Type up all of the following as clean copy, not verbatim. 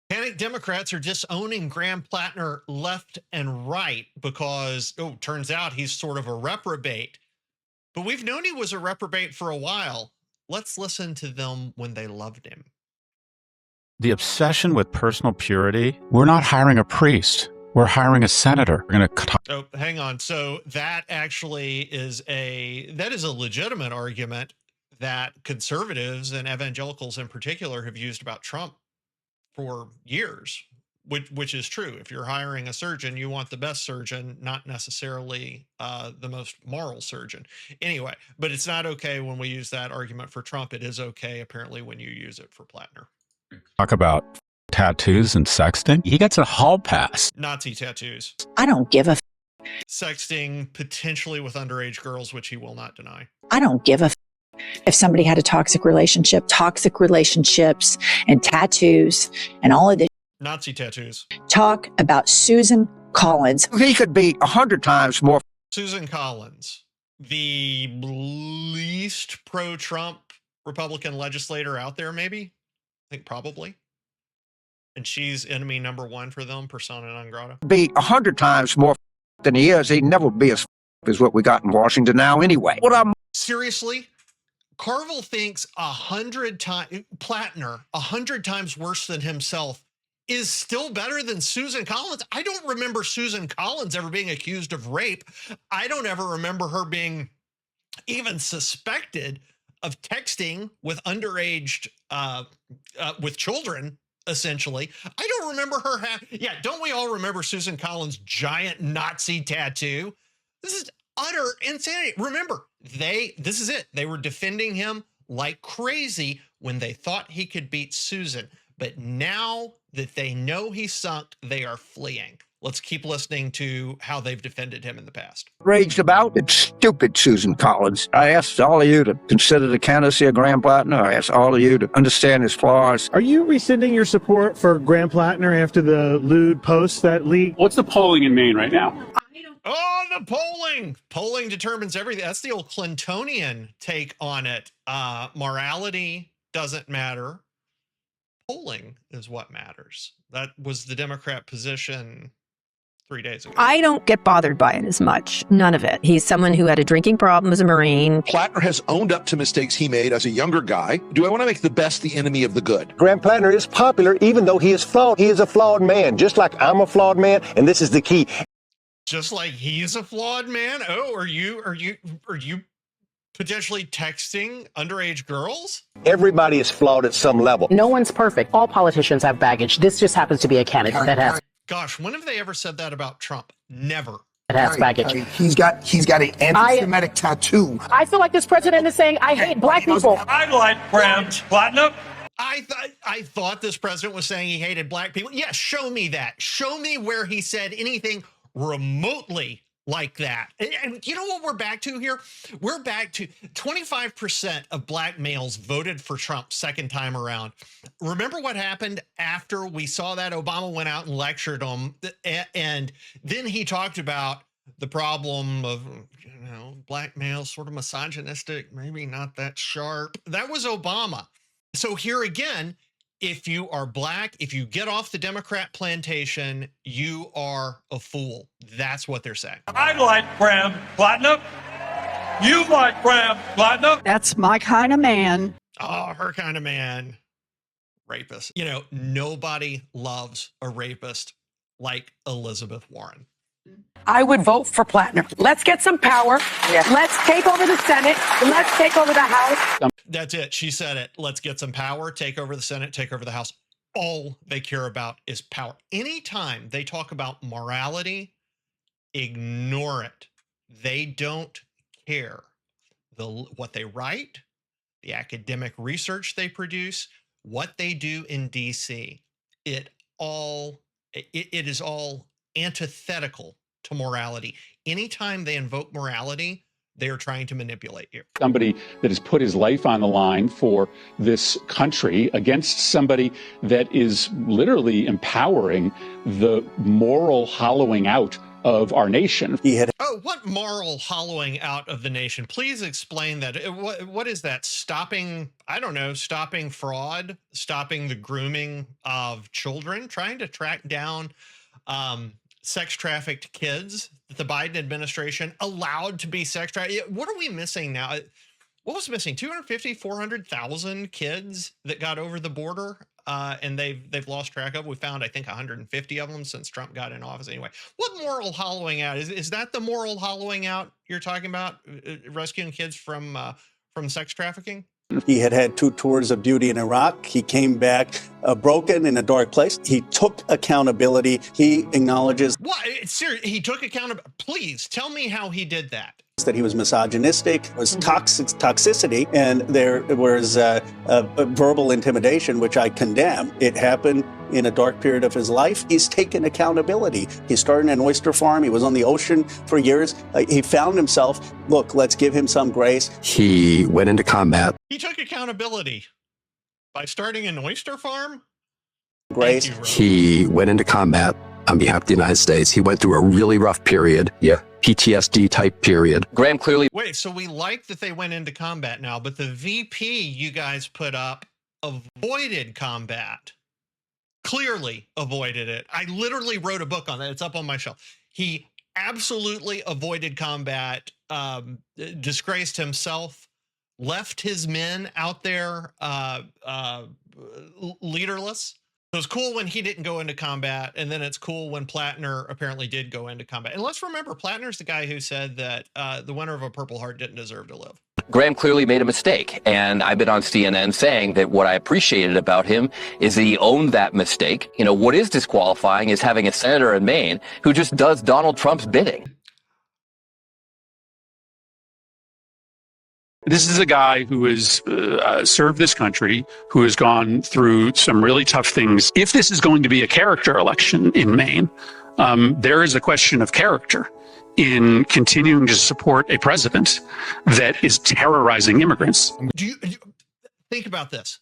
Panic Democrats are disowning Graham Platner left and right because, turns out he's sort of a reprobate. But we've known he was a reprobate for a while. Let's listen to them when they loved him. The obsession with personal purity, we're not hiring a priest. We're hiring a senator. We're going to... Oh, hang on. So that actually is a legitimate argument that conservatives and evangelicals in particular have used about Trump for years, which is true. If you're hiring a surgeon, you want the best surgeon, not necessarily the most moral surgeon. Anyway, but it's not okay when we use that argument for Trump. It is okay, apparently, when you use it for Platner. Talk about tattoos and sexting. He gets a hall pass. Nazi tattoos. I don't give a sexting potentially with underage girls, which he will not deny. I don't give a if somebody had a toxic relationships and tattoos and all of this. Nazi tattoos. Talk about Susan Collins. He could be 100 times more. Susan Collins, the least pro-Trump Republican legislator out there, maybe? I think probably. And she's enemy number one for them, persona non grata. Be 100 times more than he is. He'd never be as what we got in Washington now anyway. Seriously? Carville thinks 100 times, Platner, 100 times worse than himself, is still better than Susan Collins. I don't remember Susan Collins ever being accused of rape. I don't ever remember her being even suspected of texting with underage, with children, essentially. I don't remember her don't we all remember Susan Collins' giant Nazi tattoo? This is utter insanity. Remember, this is it. They were defending him like crazy when they thought he could beat Susan. But now that they know he's sunk, they are fleeing. Let's keep listening to how they've defended him in the past. Raged about. It's stupid, Susan Collins. I asked all of you to consider the candidacy of Graham Platner. I asked all of you to understand his flaws. Are you rescinding your support for Graham Platner after the lewd posts that leaked? What's the polling in Maine right now? Oh, the polling. Polling determines everything. That's the old Clintonian take on it. Morality doesn't matter. Polling is what matters. That was the Democrat position 3 days ago. I don't get bothered by it as much. None of it. He's someone who had a drinking problem as a Marine. Platner has owned up to mistakes he made as a younger guy. Do I want to make the best the enemy of the good? Graham Platner is popular even though he is flawed. He is a flawed man, just like I'm a flawed man, and this is the key. Just like he's a flawed man? Oh, are you potentially texting underage girls? Everybody is flawed at some level. No one's perfect. All politicians have baggage. This just happens to be a candidate that has. Gosh, when have they ever said that about Trump? Never. It has baggage. He's got an anti-Semitic tattoo. I feel like this president is saying, I hate black people. I like Graham Platner. I thought this president was saying he hated black people. Yeah, show me that. Show me where he said anything remotely like that. And you know what we're back to here? We're back to 25% of black males voted for Trump second time around. Remember what happened after we saw that? Obama went out and lectured him, and then he talked about the problem of, black males, sort of misogynistic, maybe not that sharp. That was Obama. So here again, if you are black, if you get off the Democrat plantation, you are a fool. That's what they're saying. I like Graham Platner. You like Graham Platner. That's my kind of man. Oh, her kind of man. Rapist. Nobody loves a rapist like Elizabeth Warren. I would vote for Platner. Let's get some power. Yes. Let's take over the Senate. Let's take over the House. That's it. She said it. Let's get some power, take over the Senate, take over the House. All they care about is power. Anytime they talk about morality, ignore it. They don't care. What they write, the academic research they produce, what they do in DC, it is all antithetical to morality. Anytime they invoke morality, they are trying to manipulate you. Somebody that has put his life on the line for this country against somebody that is literally empowering the moral hollowing out of our nation. He had what moral hollowing out of the nation? Please explain that. What is that? Stopping, I don't know, stopping fraud, stopping the grooming of children, trying to track down sex trafficked kids that the Biden administration allowed to be sex trafficked. What are we missing now? What was missing? 250, 400,000 kids that got over the border, and they've lost track of. We found, I think, 150 of them since Trump got in office. Anyway, what moral hollowing out is that? The moral hollowing out you're talking about, rescuing kids from sex trafficking? He had 2 tours of duty in Iraq. He came back broken in a dark place. He took accountability. He acknowledges What? He took accountability. Please tell me how he did that. that he was misogynistic, was toxicity, and there was verbal intimidation, which I condemn. It happened in a dark period of his life. He's taken accountability. He started an oyster farm. He was on the ocean for years. He found himself, look, let's give him some grace. He went into combat. He took accountability by starting an oyster farm? Grace. He went into combat on behalf of the United States. He went through a really rough period. Yeah. PTSD type period. Graham clearly. Wait, so we like that they went into combat now, but the VP you guys put up avoided combat. Clearly avoided it. I literally wrote a book on that. It's up on my shelf. He absolutely avoided combat, disgraced himself, left his men out there leaderless. So it's cool when he didn't go into combat, and then it's cool when Platner apparently did go into combat. And let's remember, Platner's the guy who said that the winner of a Purple Heart didn't deserve to live. Graham clearly made a mistake, and I've been on CNN saying that what I appreciated about him is that he owned that mistake. You know, what is disqualifying is having a senator in Maine who just does Donald Trump's bidding. This is a guy who has served this country, who has gone through some really tough things. If this is going to be a character election in Maine, there is a question of character in continuing to support a president that is terrorizing immigrants. Do you think about this?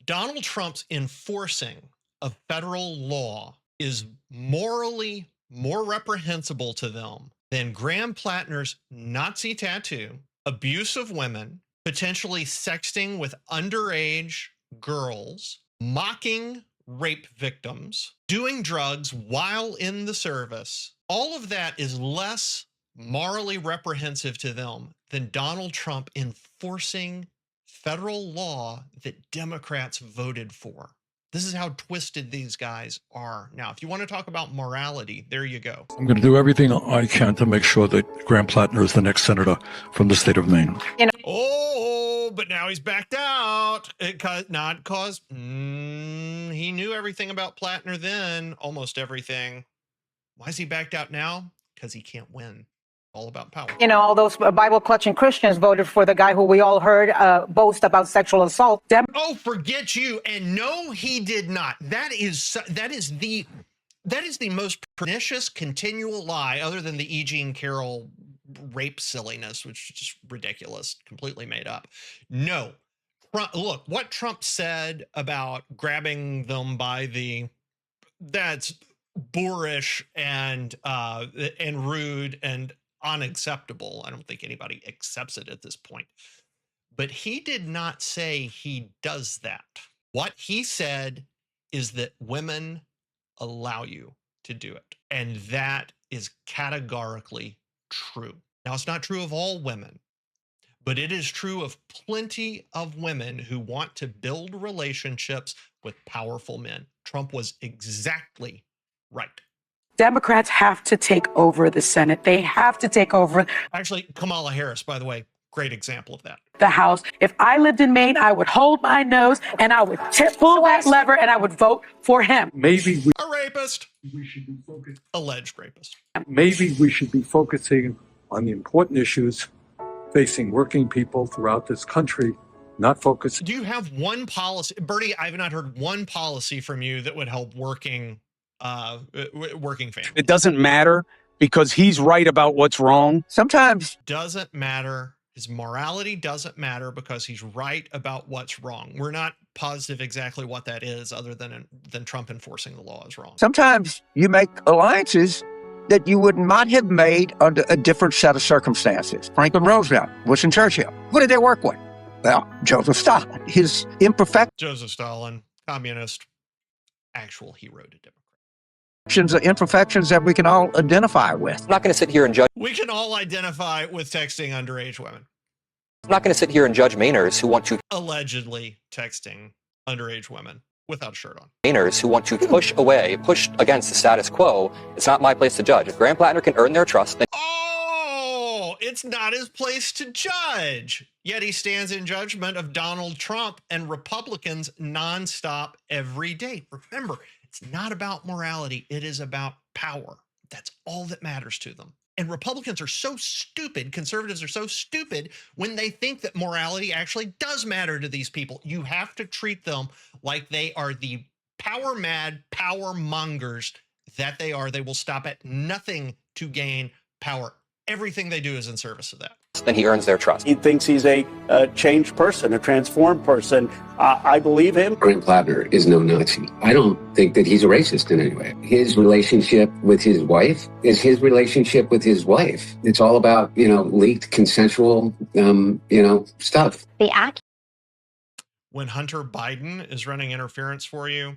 Donald Trump's enforcing of federal law is morally more reprehensible to them than Graham Platner's Nazi tattoo, abuse of women, potentially sexting with underage girls, mocking rape victims, doing drugs while in the service. All of that is less morally reprehensive to them than Donald Trump enforcing federal law that Democrats voted for. This is how twisted these guys are. Now, if you want to talk about morality, there you go. I'm going to do everything I can to make sure that Graham Platner is the next senator from the state of Maine. Oh, but now he's backed out. Not because he knew everything about Platner then, almost everything. Why is he backed out now? Because he can't win. All about power. You know, all those Bible-clutching Christians voted for the guy who we all heard boast about sexual assault. Oh, forget you. And no, he did not. That is the most pernicious continual lie, other than the E. Jean Carroll rape silliness, which is just ridiculous, completely made up. No. Look, what Trump said about grabbing them by that's boorish and rude and unacceptable. I don't think anybody accepts it at this point. But he did not say he does that. What he said is that women allow you to do it. And that is categorically true. Now, it's not true of all women, but it is true of plenty of women who want to build relationships with powerful men. Trump was exactly right. Democrats have to take over the Senate. They have to take over. Actually, Kamala Harris, by the way, great example of that. The House. If I lived in Maine, I would hold my nose and I would pull that lever and I would vote for him. Maybe a rapist. We should be focused. Alleged rapist. Maybe we should be focusing on the important issues facing working people throughout this country, not focus. Do you have one policy, Bertie? I have not heard one policy from you that would help working families. It doesn't matter because he's right about what's wrong. Sometimes doesn't matter. His morality doesn't matter because he's right about what's wrong. We're not positive exactly what that is, other than Trump enforcing the law is wrong. Sometimes you make alliances that you would not have made under a different set of circumstances. Franklin Roosevelt, Winston Churchill. Who did they work with? Well, Joseph Stalin. His imperfections Joseph Stalin, communist, actual hero to Democrats. are imperfections that we can all identify with. I'm not going to sit here and judge. We can all identify with texting underage women. I'm not going to sit here and judge Mainers who want to allegedly texting underage women without a shirt on. Mainers who want to push against the status quo. It's not my place to judge. If Graham Platner can earn their trust, then It's not his place to judge. Yet he stands in judgment of Donald Trump and Republicans nonstop every day. Remember, it's not about morality. It is about power. That's all that matters to them. And Republicans are so stupid, conservatives are so stupid when they think that morality actually does matter to these people. You have to treat them like they are the power mad power mongers that they are. They will stop at nothing to gain power. Everything they do is in service of that. Then he earns their trust. He thinks he's a changed person, a transformed person. I believe him. Graham Platner is no Nazi. I don't think that he's a racist in any way. His relationship with his wife is his relationship with his wife. It's all about, leaked consensual, stuff. When Hunter Biden is running interference for you,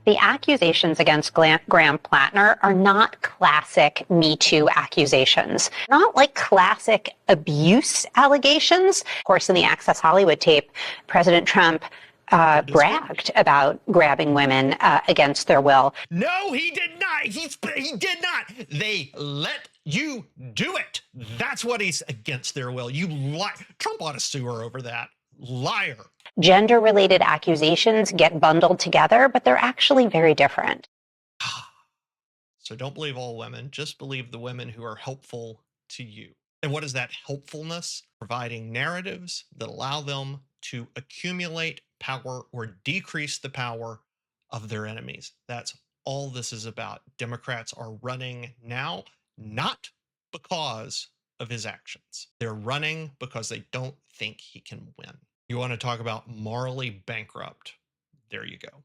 the accusations against Graham Platner are not classic Me Too accusations, not like classic abuse allegations. Of course, in the Access Hollywood tape, President Trump bragged about grabbing women against their will. No, he did not. He did not. They let you do it. That's what he's against their will. You lie. Trump ought to sue her over that. Liar. Gender-related accusations get bundled together, but they're actually very different. So don't believe all women. Just believe the women who are helpful to you. And what is that helpfulness? Providing narratives that allow them to accumulate power or decrease the power of their enemies. That's all this is about. Democrats are running now, not because of his actions. They're running because they don't think he can win. You want to talk about morally bankrupt? There you go.